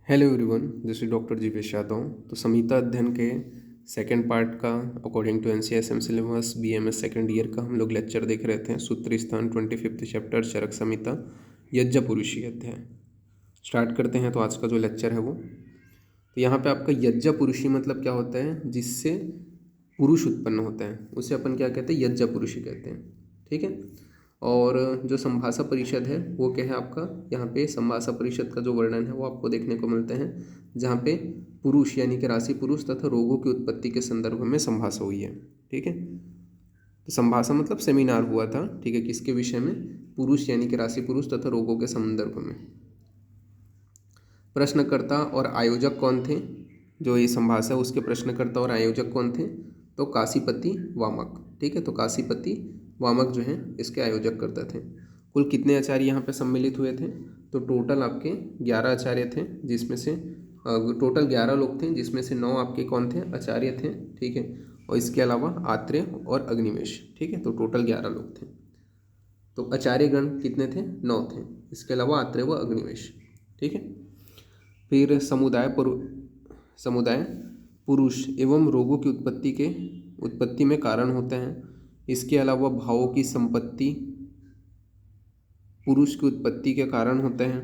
Hello everyone, this is doctor Jeevesh Yadav. तो संहिता अध्ययन के सेकंड पार्ट का according to NCERT syllabus BMS second year का हम लोग लेक्चर देख रहे थे। सूत्र स्थान 25th चैप्टर चरक संहिता यज्ञपुरुषी अध्याय स्टार्ट करते हैं। तो आज का जो लेक्चर है वो तो यहाँ पे आपका यज्ञपुरुषी मतलब क्या होता है, जिससे पुरुष उत्पन्न होता है उसे अपन क्या कहते हैं, यज्ञपुरुषी कहते हैं। ठीक है। और जो संभाषा परिषद है वो क्या है आपका, यहाँ पे संभाषा परिषद का जो वर्णन है वो आपको देखने को मिलते हैं, जहाँ पे पुरुष यानी कि राशि पुरुष तथा रोगों की उत्पत्ति के संदर्भ में संभाषा हुई है। ठीक है। तो संभाषा मतलब सेमिनार हुआ था, ठीक है, किसके विषय में, पुरुष यानी कि राशि पुरुष तथा रोगों के संदर्भ में। प्रश्नकर्ता और आयोजक कौन थे, जो ये संभाषा उसके प्रश्नकर्ता और आयोजक कौन थे, तो काशीपति वामक। ठीक है। तो काशीपति वामक जो हैं इसके आयोजक करते थे। कुल कितने आचार्य यहाँ पे सम्मिलित हुए थे, तो टोटल आपके 11 आचार्य थे, जिसमें से टोटल 11 लोग थे, जिसमें से 9 आपके कौन थे, आचार्य थे। ठीक है। और इसके अलावा आत्रेय और अग्निवेश। ठीक है। तो टोटल 11 लोग थे। तो आचार्य गण कितने थे, 9 थे, इसके अलावा आत्रेय व अग्निवेश। ठीक है। फिर समुदाय पुरुष एवं रोगों की उत्पत्ति में कारण होते हैं। इसके अलावा भावों की संपत्ति पुरुष की उत्पत्ति के कारण होते हैं।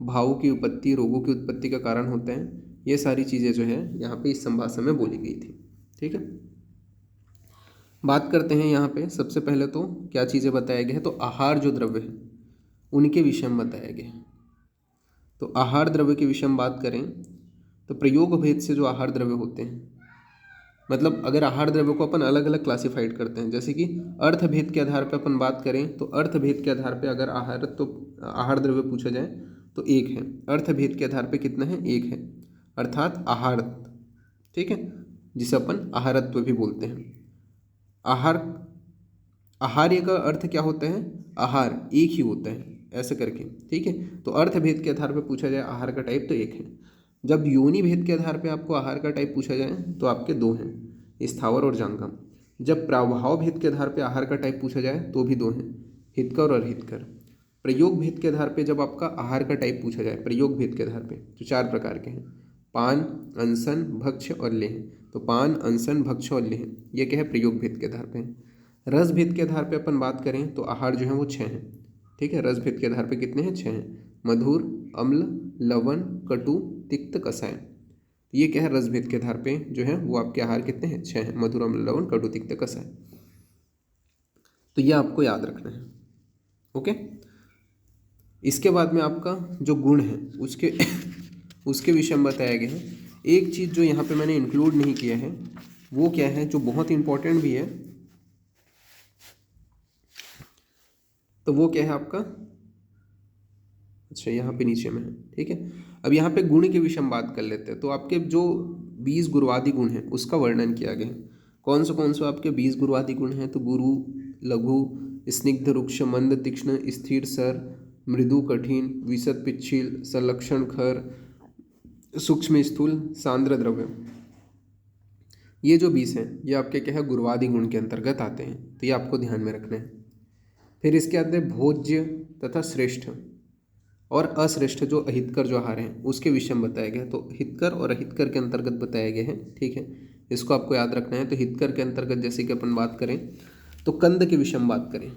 भावों की उत्पत्ति रोगों की उत्पत्ति का कारण होते हैं। ये सारी चीज़ें जो है यहाँ पे इस संभाषा में बोली गई थी। ठीक है। बात करते हैं यहाँ पे सबसे पहले तो क्या चीज़ें बताया गया है, तो आहार जो द्रव्य है उनके विषय में बताया गया है। तो आहार द्रव्य के विषय में बात करें तो प्रयोग भेद से जो आहार द्रव्य होते हैं, मतलब अगर आहार द्रव्य को अपन अलग अलग क्लासिफाइड करते हैं, जैसे कि अर्थ भेद के आधार पर अपन बात करें तो अर्थ भेद के आधार पर अगर आहार द्रव्य पूछा जाए तो एक है। अर्थ भेद के आधार पर कितना है, एक है, अर्थात आहार। ठीक है। जिसे अपन आहारत्व भी बोलते हैं। आहार्य का अर्थ क्या होता है, आहार एक ही होता है ऐसे करके। ठीक है। तो अर्थ भेद के आधार पर पूछा जाए आहार का टाइप तो एक है। जब योनि भेद के आधार पे आपको आहार का टाइप पूछा जाए तो आपके 2 हैं, स्थावर और जांगम। जब प्रभाव भेद के आधार पे आहार का टाइप पूछा जाए तो भी 2 हैं, हितकर और अहितकर। प्रयोग भेद के आधार पे जब आपका आहार का टाइप पूछा जाए, प्रयोग भेद के आधार पे, तो 4 प्रकार के हैं, पान, अनशन, भक्ष्य और लेह। तो पान, अनशन, भक्ष्य और लेह ये क्या है, प्रयोग भेद के आधार पे। रस भेद के आधार पे अपन बात करें तो आहार जो है वो 6 हैं। ठीक है। रस भेद के आधार पे कितने हैं, 6 हैं, मधुर, अम्ल, लवण, कटु, तिक्त, कसाय। ये क्या है, रस भेद के आधार पे जो है वो आपके आहार कितने हैं, 6 हैं, मधुर, अम्ल, लवण, कटु, तिक्त, कसाय। तो ये आपको याद रखना है। ओके। इसके बाद में आपका जो गुण है उसके विषय में बताया गया है। एक चीज़ जो यहाँ पे मैंने इंक्लूड नहीं किया है वो क्या है, जो बहुत इंपॉर्टेंट भी है, तो वो क्या है आपका, अच्छा यहाँ पे नीचे में है। ठीक है। अब यहाँ पे गुण के विषय में बात कर लेते हैं। तो आपके जो 20 गुरुवादी गुण हैं उसका वर्णन किया गया है। कौन से आपके 20 गुरुवादी गुण हैं, तो गुरु, लघु, स्निग्ध, रुक्ष, मंद, तीक्ष्ण, स्थिर, सर, मृदु, कठिन, विशद, पिच्छिल, संलक्षण, खर, सूक्ष्म, स्थूल, सांद्र, द्रव्य। ये जो 20 हैं ये आपके क्या है, गुरुवादी गुण के अंतर्गत आते हैं। तो ये आपको ध्यान में रखना है। फिर इसके आते हैं भोज्य तथा श्रेष्ठ और अश्रेष्ठ जो अहितकर जो आहार हैं उसके विषय में बताया गया है। तो हितकर और अहितकर के अंतर्गत बताया गया है। ठीक है। इसको आपको याद रखना है। तो हितकर के अंतर्गत जैसे कि अपन बात करें तो कंद के विषय में बात करें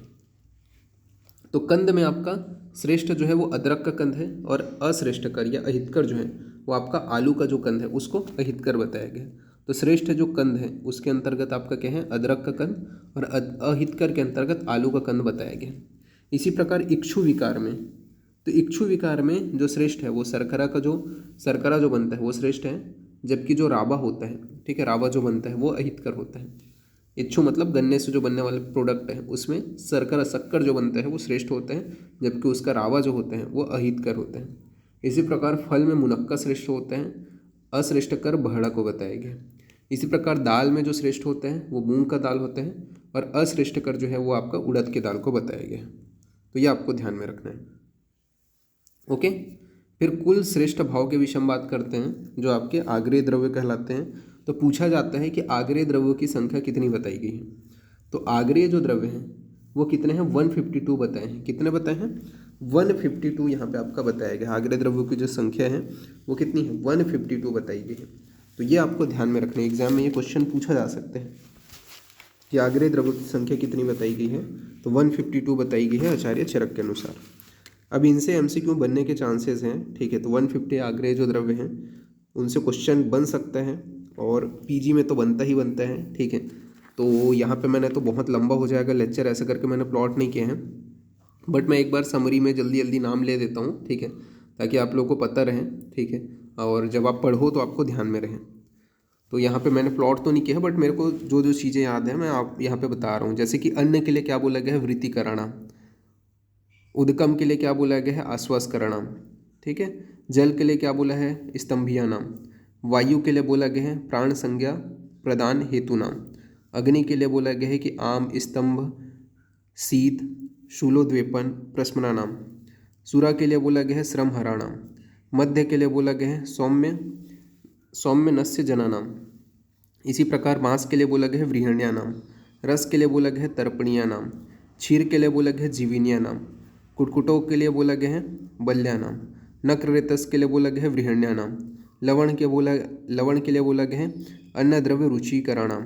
तो कंद में आपका श्रेष्ठ जो है वो अदरक का कंद है, और अश्रेष्ठ कर या अहितकर जो है वो आपका आलू का जो कंद है उसको अहितकर बताया गया है। तो श्रेष्ठ जो कंद है उसके अंतर्गत आपका क्या है, अदरक का कंद, और अहितकर के अंतर्गत आलू का कंद बताया गया है। इसी प्रकार इक्षु विकार में, तो इक्षु विकार में जो श्रेष्ठ है वो शर्करा जो बनता है वो श्रेष्ठ है, जबकि जो राबा होता है, ठीक है, राबा जो बनता है वो अहितकर होता है। इक्षु मतलब गन्ने से जो बनने वाले प्रोडक्ट है उसमें शक्कर जो बनता है वो श्रेष्ठ होता है, जबकि उसका रावा जो होता है वो अहितकर होता है। इसी प्रकार फल में मुनक्का श्रेष्ठ होता है, अश्रेष्ठ कर बहड़ा को बताया गया। इसी प्रकार दाल में जो श्रेष्ठ होता है वो मूंग का दाल होता है, और अश्रेष्ठ कर जो है वो आपका उड़द के दाल को बताया गया। तो ये आपको ध्यान में रखना है। ओके। फिर कुल श्रेष्ठ भाव के विषय में बात करते हैं जो आपके आग्रेय द्रव्य कहलाते हैं। तो पूछा जाता है कि आग्रेय द्रव्यों की संख्या कितनी बताई गई है। तो आग्रेय जो द्रव्य हैं वो कितने हैं, 152 बताए हैं। कितने बताए हैं, 152 यहाँ पे आपका बताया गया। आग्नेय द्रव्यों की जो संख्या है वो कितनी है, 152 बताई गई है। तो ये आपको ध्यान में रखना है, एग्जाम में ये क्वेश्चन पूछा जा सकते हैं कि आग्नेय द्रव्यों की संख्या कितनी बताई गई है, तो 152 बताई गई है आचार्य चरक के अनुसार। अब इनसे एमसीक्यू बनने के चांसेस हैं, ठीक है। तो 150 आग्नेय जो द्रव्य हैं उनसे क्वेश्चन बन सकता है, और पीजी में तो बनता ही बनता है, ठीक है। तो यहाँ पे मैंने तो बहुत लंबा हो जाएगा लेक्चर, ऐसा करके मैंने प्लॉट नहीं किए हैं, बट मैं एक बार समरी में जल्दी जल्दी नाम ले देता हूँ, ठीक है, ताकि आप लोगों को पता रहे, ठीक है, और जब आप पढ़ो तो आपको ध्यान में रहे। तो यहाँ पे मैंने प्लॉट तो नहीं किया, बट मेरे को जो जो चीज़ें याद हैं मैं आप यहाँ पे बता रहा हूँ। जैसे कि अन्न के लिए क्या बोला गया है, वृत्तिकरणा। उदकम के लिए क्या बोला गया है, आश्वासकरणम, ठीक है। जल के लिए क्या बोला है, स्तंभियानाम। वायु के लिए बोला गया है प्राण संज्ञा प्रदान हेतुनाम। अग्नि के लिए बोला गया है कि आम स्तंभ शीत शूलोद्वेपन प्रस्मनानाम। सुरा के लिए बोला गया है श्रम हराणाम। मध्य के लिए बोला गया है सौम्य सौम्य नस्य जनानाम। इसी प्रकार मांस के लिए बोला गया है व्रीहण्यानाम। रस के लिए बोला गया है तर्पणीयानाम। क्षीर के लिए बोला गया है जीविनियानाम। कुटकुटों के लिए बोला गया है बल्यानाम। नक्ररेतस के लिए बोला गया है व्रीहण्यानाम। लवण के लिए बोला गया है अन्न द्रव्य रुचिकराणाम।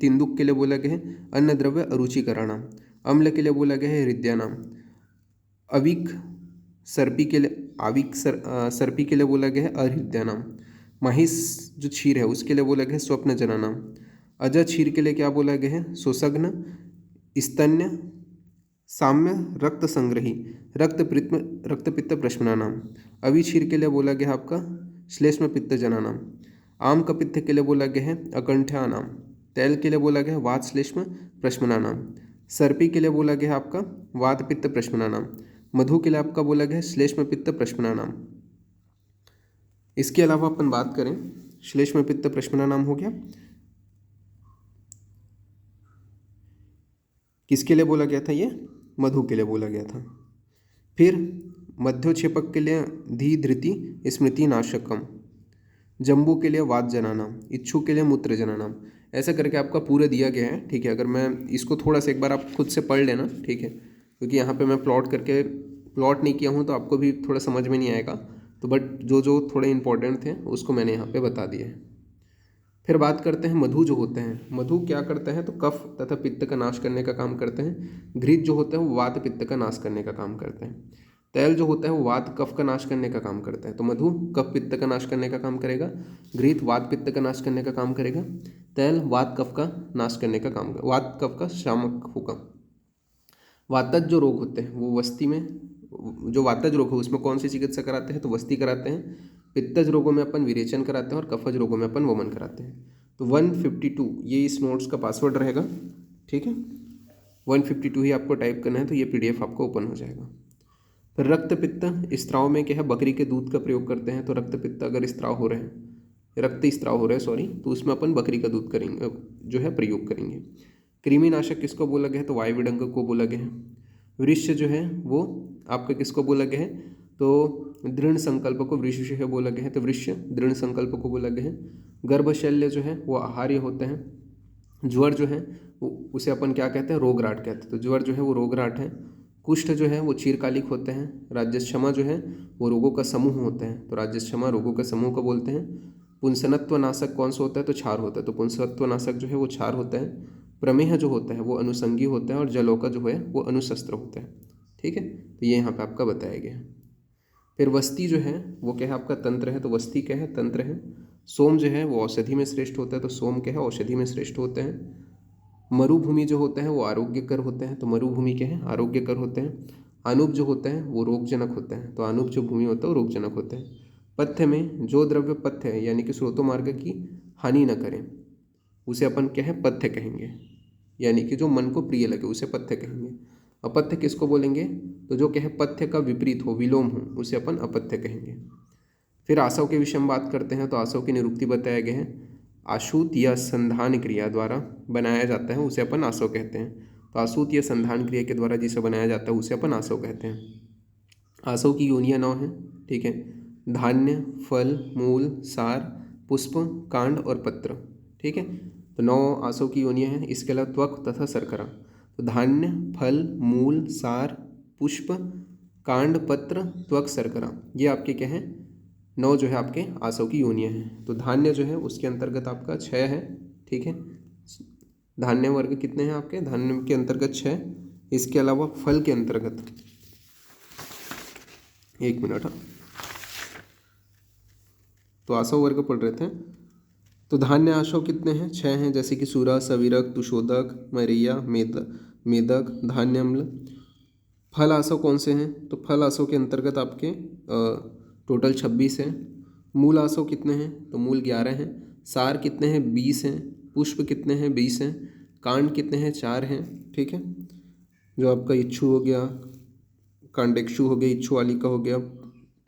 तिंदुक के लिए बोला गया है अन्न द्रव्य अरुचिकराणाम। अम्ल के लिए बोला गया है हृदयानाम। अविक सर्पी के लिए बोला गया है अहृदयानाम। महिष जो क्षीर है उसके लिए बोला गया है स्वप्न जनानाम। अज क्षीर के लिए क्या बोला गया है, सुसग्न स्तन्य साम्य रक्त संग्रही रक्त पित्त प्रश्मनानाम। अवि क्षीर के लिए बोला गया है आपका श्लेष्म पित्त जनानाम। आम कपित्थ के लिए बोला गया है अकंठ्यानाम। तैल के लिए बोला गया है वात श्लेष्म प्रश्मनानाम। सर्पी के लिए बोला गया है आपका वात पित्त प्रश्मनानाम। मधु के लिए आपका बोला गया है श्लेष्म पित्त प्रश्मनानाम। इसके अलावा अपन बात करें, श्लेष्म पित्त प्रश्मनानाम हो गया, किसके लिए बोला गया था, ये मधु के लिए बोला गया था। फिर मध्योक्षेपक के लिए धी धृति स्मृति नाशकम। जम्बू के लिए वात जनानाम। इच्छु के लिए मूत्र जनानाम। ऐसा करके आपका पूरा दिया गया है, ठीक है। अगर मैं इसको थोड़ा सा एक बार आप खुद से पढ़ लेना, ठीक है, क्योंकि यहाँ पे मैं प्लॉट नहीं किया हूँ तो आपको भी थोड़ा समझ में नहीं आएगा। तो बट जो जो थोड़े इंपॉर्टेंट थे उसको मैंने यहाँ पे बता दिए। फिर बात करते हैं मधु जो होते हैं। मधु क्या करते हैं, तो कफ तथा पित्त का नाश करने का काम करते हैं। घृत जो होता है वो वात पित्त का नाश करने का काम करते हैं। तैल जो होता है वो वात कफ का नाश करने का काम करता है। तो मधु कफ पित्त का नाश करने का काम करेगा। घृत वात पित्त का नाश करने का काम करेगा। तैल वात कफ का नाश करने का काम करेगा, वात कफ का शामक होगा। वातज जो रोग होते हैं वो वस्ती में, जो वातज रोग है उसमें कौन सी चिकित्सा कराते हैं, तो वस्ती कराते हैं। पित्तज रोगों में अपन विरेचन कराते हैं, और कफज रोगों में अपन वमन कराते हैं। तो 152 ये इस नोट्स का पासवर्ड रहेगा, ठीक है। 152 ही आपको टाइप करना है, तो ये PDF आपको ओपन हो जाएगा। फिर रक्त पित्त स्त्राव में क्या है, बकरी के दूध का प्रयोग करते हैं। तो रक्त पित्त अगर स्त्राव हो रहे हैं, रक्त स्त्राव हो रहे हैं सॉरी, तो उसमें अपन बकरी का दूध करेंगे, जो है प्रयोग करेंगे। कृमिनाशक किसको बोला गया है, तो वायुविडंग को बोला गया है। वृक्ष जो है वो आपका किसको बोला गया है, तो दृढ़ संकल्प को वृक्ष है बोला गया है। तो वृक्ष दृढ़ संकल्प को बोला गया है। गर्भशल्य जो है वो आहार्य होते हैं। ज्वर जो है वो उसे अपन क्या कहते हैं, रोगराट कहते हैं। तो ज्वर जो है वो रोगराट है। कुष्ठ जो है वो चिरकालिक होते हैं। राज्यक्षमा जो है वो रोगों का समूह होते हैं। तो राज्यक्षमा रोगों का समूह को बोलते हैं। पुंसनत्व नाशक कौन सा होता है, तो क्षार होता है। तो पुंसनत्व नाशक जो है वो क्षार होता है। प्रमेह जो होता है वो अनुसंगी होता है, और जलोका जो है वो अनुशस्त्र होता है, ठीक है। तो ये यहाँ पे आपका बताया गया है। फिर वस्ती जो है वो क्या है, आपका तंत्र है। तो वस्ती क्या है, तंत्र है। सोम जो है वो औषधि में श्रेष्ठ होता है। तो सोम क्या है, औषधि में श्रेष्ठ होते हैं। मरुभूमि जो होते हैं वो आरोग्यकर होते हैं। तो मरुभूमि क्या है, आरोग्यकर होते हैं। आनुप जो होते हैं वो रोगजनक होते हैं। तो आनुप जो भूमि होता है वो रोगजनक होते हैं। पथ्य में जो द्रव्य पथ्य है यानी कि स्रोतो मार्ग की हानि न करें उसे अपन क्या है, पथ्य कहेंगे। यानी कि जो मन को प्रिय लगे उसे पथ्य कहेंगे। अपथ्य किसको बोलेंगे, तो जो क्या है पथ्य का विपरीत हो, विलोम हो, उसे अपन अपथ्य कहेंगे। फिर आसव के विषय में बात करते हैं। तो आसव की निरुक्ति बताया गया है। आशूत या संधान क्रिया द्वारा बनाया जाता है उसे अपन आसव कहते हैं। तो आशूत या संधान क्रिया के द्वारा जिसे बनाया जाता है उसे अपन आसव कहते हैं। आसव की योनियाँ 9 हैं, ठीक है। धान्य, फल, मूल, सार, पुष्प, कांड और पत्र, ठीक है। तो 9 आसव की योनियाँ हैं। इसके अलावा त्वक तथा शर्करा। तो धान्य, फल, मूल, सार, पुष्प, कांड, पत्र, त्वक, शर्करा, ये आपके क्या हैं, 9 जो है आपके आसव की योनियाँ हैं। तो धान्य जो है उसके अंतर्गत आपका 6 है, ठीक है। धान्य वर्ग कितने हैं आपके, धान्य के अंतर्गत 6। इसके अलावा फल के अंतर्गत, एक मिनट, तो आसव वर्ग पढ़ रहे थे। तो धान्य आसव कितने हैं, 6 हैं, जैसे कि सूरा, सवीरक, तुषोदक, मरैया, मेदक, धान्य अम्ल। फल आसव कौन से हैं, तो फल आसव के अंतर्गत आपके टोटल 26 हैं। मूल आसव कितने हैं, तो मूल 11 हैं। सार कितने हैं, 20 हैं। पुष्प कितने हैं, 20 हैं। कांड कितने हैं, 4 हैं, ठीक है। जो आपका इच्छु हो गया, कांडेक्षु हो गया, इच्छुवालिका हो गया,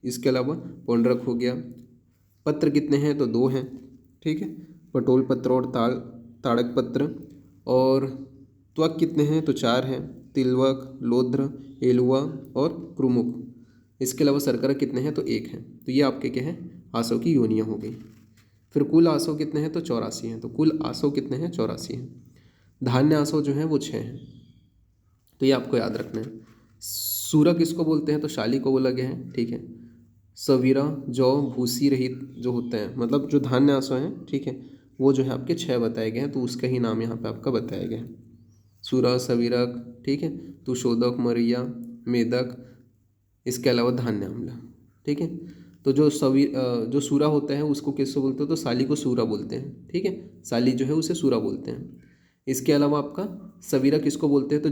इसके अलावा पौंड्रक हो गया। पत्र कितने हैं, तो 2 हैं, ठीक है, पटोल पत्र और ताड़क पत्र। और त्वक कितने हैं, तो 4 हैं, तिलवक, लोध्र, एलुआ और क्रुमुक। इसके अलावा शर्करा कितने हैं, तो 1 हैं। तो ये आपके क्या है, आसव की योनियाँ हो गई। फिर कुल आसव कितने हैं, तो 84 हैं। तो कुल आसव कितने हैं, 84 हैं। धान्य आसव जो हैं वो 6 हैं, तो ये आपको याद रखना है। सूरा किसको बोलते हैं, तो शाली को बोला गया है, ठीक है। सवीरा, जौ, भूसी रहित जो होते हैं, मतलब जो धान्य आसव हैं, ठीक है, वो जो है आपके 6 बताए गए हैं, तो उसका ही नाम यहाँ पे आपका बताया गया है। सूरा, सवीरक, ठीक है, तुषोदक, मरैया, मेदक, इसके अलावा धान्य अम्ल, ठीक है। तो जो जो सूरा होता है उसको किसको बोलते हैं, तो साली को सूरा बोलते हैं, ठीक है। साली जो है उसे सूरा बोलते हैं। इसके अलावा आपका सवीरा किसको बोलते हैं, तो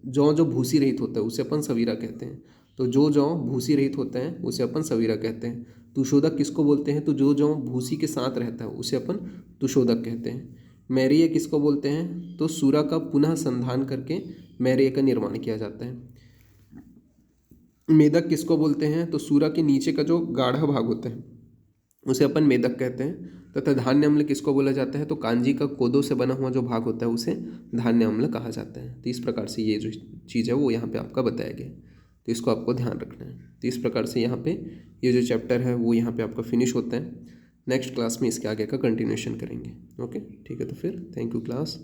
जौ जो भूसी रहित होता है उसे अपन सवीरा कहते हैं। तो जो जौ भूसी रहित होता है उसे अपन सवीरा कहते हैं। तुषोदक किसको बोलते हैं, तो जो जौ भूसी के साथ रहता है उसे अपन तुषोदक कहते हैं। मैरिय किसको बोलते हैं, तो सूरा का पुनः संधान करके मैरिय का निर्माण किया जाता है। मेदक किसको बोलते हैं, तो सूरा के नीचे का जो गाढ़ा भाग होता है उसे अपन मेदक कहते हैं। तथा धान्य अम्ल किसको बोला जाता है, तो कांजी का कोदो से बना हुआ जो भाग होता है उसे धान्य अम्ल कहा जाता है। तो इस प्रकार से ये जो चीज़ है वो यहाँ पे आपका बताया गया है, तो इसको आपको ध्यान रखना है। तो इस प्रकार से यहाँ पे ये जो चैप्टर है वो यहाँ पे आपका फिनिश होता है। नेक्स्ट क्लास में इसके आगे का कंटिन्यूशन करेंगे। ओके, ठीक है, तो फिर थैंक यू क्लास।